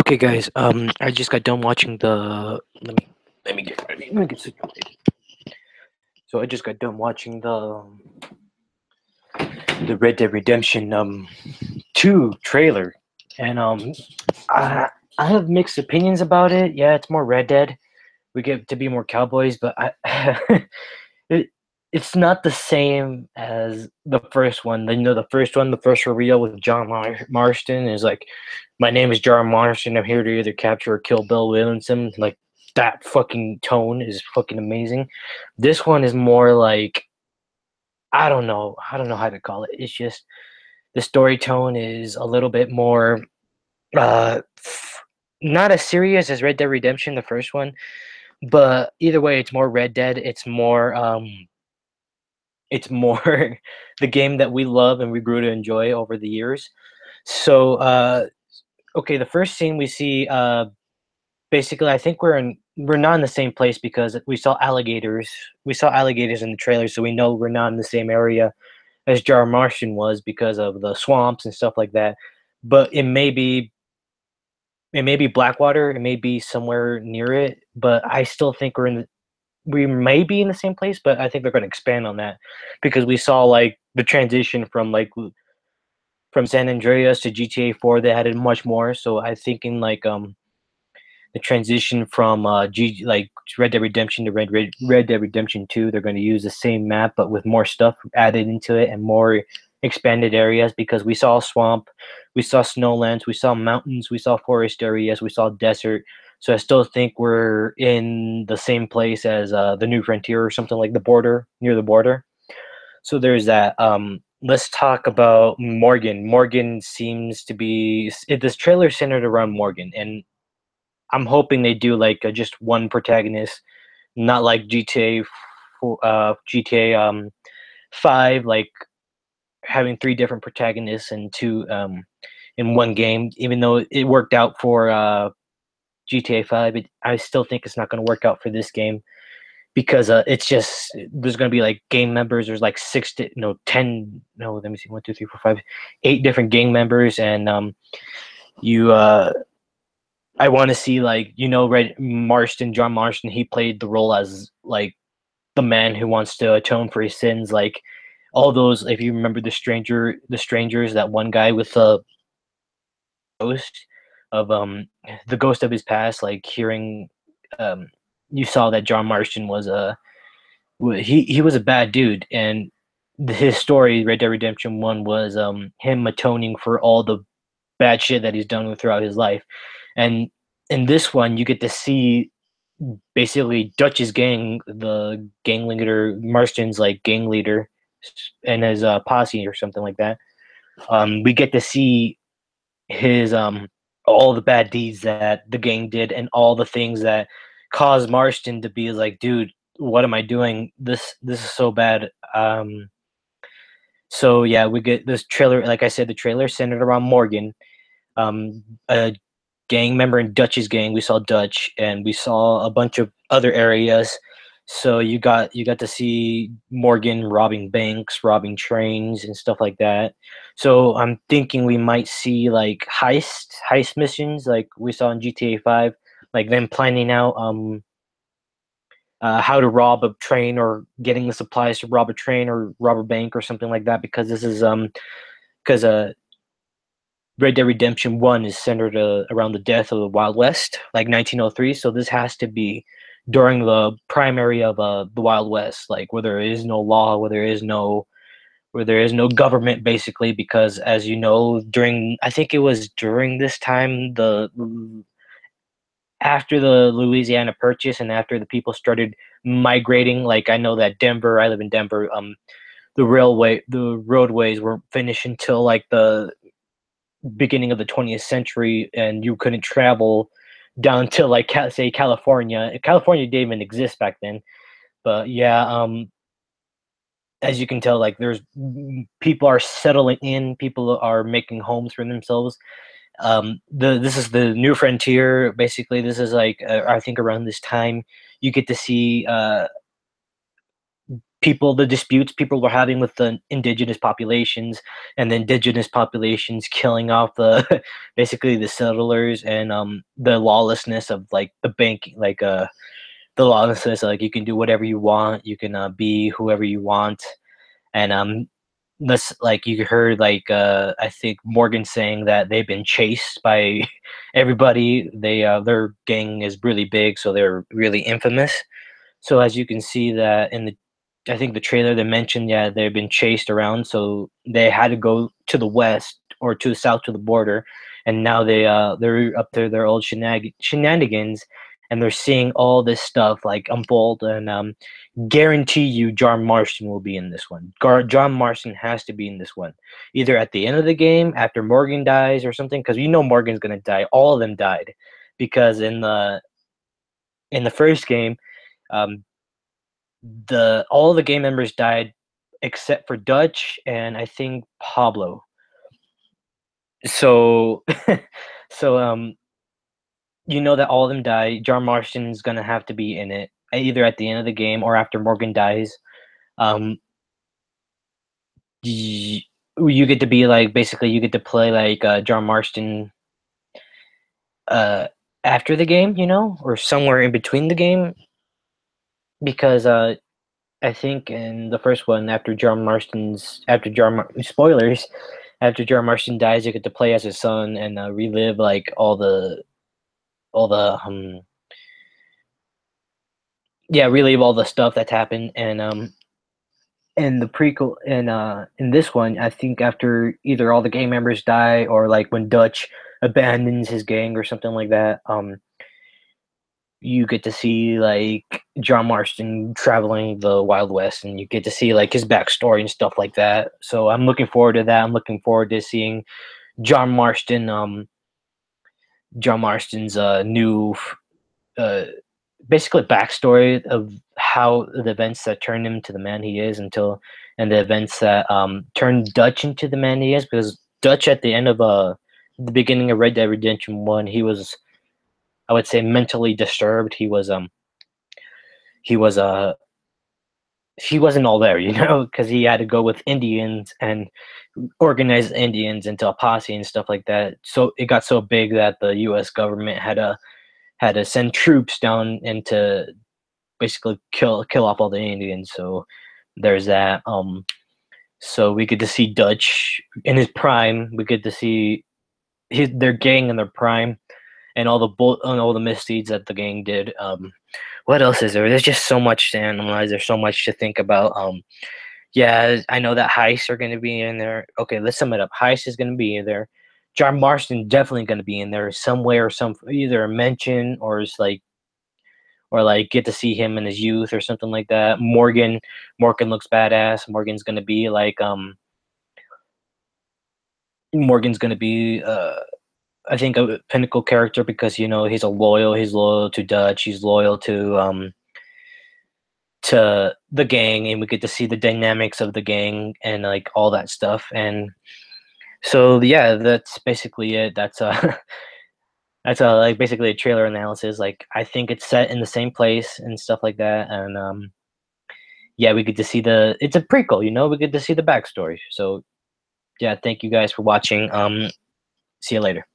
Okay, guys. I just got done watching the. Let me get ready. Let me get situated. So I just got done watching the Red Dead Redemption 2 trailer, and I have mixed opinions about it. Yeah, it's more Red Dead. We get to be more cowboys, but it it's not the same as the first one. The first one, the first reveal with John Marston is like, my name is John Marston. I'm here to either capture or kill Bill Williamson. Like that fucking tone is fucking amazing. This one is more like I don't know. I don't know how to call it. It's just the story tone is a little bit more uh not as serious as Red Dead Redemption, the first one, but either way, it's more Red Dead. It's more the game that we love and we grew to enjoy over the years. So, okay, the first scene we see, basically, I think we're not in the same place because we saw alligators. We saw alligators in the trailer, so we know we're not in the same area as Jar Martian was because of the swamps and stuff like that. But it may be Blackwater, it may be somewhere near it, but I still think we may be in the same place, but I think they're going to expand on that because we saw like the transition from San Andreas to GTA 4. They added much more, so I think in like the transition from like Red Dead Redemption to Red Dead Redemption 2, they're going to use the same map but with more stuff added into it and more expanded areas because we saw swamp, we saw snowlands, we saw mountains, we saw forest areas, we saw desert. So I still think we're in the same place as the New Frontier or something like the border, near the border. So there's that. Let's talk about Morgan. Morgan seems to be this trailer centered around Morgan, and I'm hoping they do like just one protagonist, not like GTA 5, like having three different protagonists and two in one game. Even though it worked out for GTA 5, I still think it's not going to work out for this game because it's just there's going to be like gang members. There's like 10. No, let me see, 1, 2, 3, 4, 5, 8 different gang members, and you. I want to see like John Marston. He played the role as like the man who wants to atone for his sins. Like all those, if you remember the strangers, that one guy with the ghost of the ghost of his past, like hearing, um, you saw that John Marston was he was a bad dude, and his story, Red Dead Redemption 1, was him atoning for all the bad shit that he's done throughout his life. And in this one, you get to see basically Dutch's gang, the gang leader, Marston's like gang leader, and his posse or something like that. We get to see his all the bad deeds that the gang did and all the things that caused Marston to be like, dude, what am I doing? This is so bad. So yeah, we get this trailer. Like I said, the trailer centered around Morgan, a gang member in Dutch's gang. We saw Dutch, and we saw a bunch of other areas. So you got to see Morgan robbing banks, robbing trains, and stuff like that. So I'm thinking we might see like heist missions, like we saw in GTA 5, like them planning out how to rob a train or getting the supplies to rob a train or rob a bank or something like that. Because this is because Red Dead Redemption 1 is centered around the death of the Wild West, like 1903. So this has to be during the primary of the Wild West, like where there is no law, where there is no government, basically. Because as you know, I think it was during this time, the after the Louisiana Purchase and after the people started migrating. Like I know that Denver, I live in Denver. The roadways weren't finished until like the beginning of the 20th century, and you couldn't travel down to like say California. California didn't even exist back then. But yeah, as you can tell, like there's people are settling in, people are making homes for themselves. This is the new frontier. Basically, this is like I think around this time you get to see the disputes people were having with the indigenous populations, and the indigenous populations killing off the basically the settlers, and the lawlessness of like the bank, like the lawlessness, like you can do whatever you want, you can be whoever you want, and this, like you heard, like I think Morgan saying that they've been chased by everybody. Their gang is really big, so they're really infamous. So as you can see that in the, I think the trailer they mentioned, yeah, they've been chased around, so they had to go to the west or to the south to the border, and now they're up to their old shenanigans, and they're seeing all this stuff like unfold, and guarantee you John Marston will be in this one. John Marston has to be in this one, either at the end of the game after Morgan dies or something, because you know Morgan's gonna die. All of them died, because in the first game, um, the all the game members died except for Dutch and I think Pablo. So, so you know that all of them die. John Marston's gonna have to be in it, either at the end of the game or after Morgan dies. Um, you get to be like, basically you get to play like John Marston uh after the game, you know, or somewhere in between the game, because I think in the first one, spoilers, after John Marston dies, you get to play as his son and relive like all the yeah, relive all the stuff that's happened. And in the prequel, in this one, I think after either all the gang members die or like when Dutch abandons his gang or something like that, you get to see like John Marston traveling the Wild West, and you get to see like his backstory and stuff like that. So I'm looking forward to that. I'm looking forward to seeing John Marston, John Marston's new, uh, basically backstory of how the events that turned him to the man he is, and the events that turned Dutch into the man he is. Because Dutch at the end of the beginning of Red Dead Redemption 1, he was, I would say, mentally disturbed. He was he wasn't all there, you know, because he had to go with Indians and organize Indians into a posse and stuff like that. So it got so big that the U.S. government had to send troops down and to basically kill off all the Indians. So there's that. So we get to see Dutch in his prime. We get to see their gang in their prime, and and all the misdeeds that the gang did. What else is there? There's just so much to analyze. There's so much to think about. Yeah, I know that Heist are going to be in there. Okay, let's sum it up. Heist is going to be in there. John Marston definitely going to be in there somewhere, either a mention or is like, or like get to see him in his youth or something like that. Morgan looks badass. Morgan's going to be I think a pinnacle character, because you know he's loyal to Dutch. He's loyal to the gang, and we get to see the dynamics of the gang and like all that stuff. And so yeah, that's basically it. That's that's like basically a trailer analysis. Like I think it's set in the same place and stuff like that. And yeah, we get to see it's a prequel, you know, we get to see the backstory. So yeah, thank you guys for watching. See you later.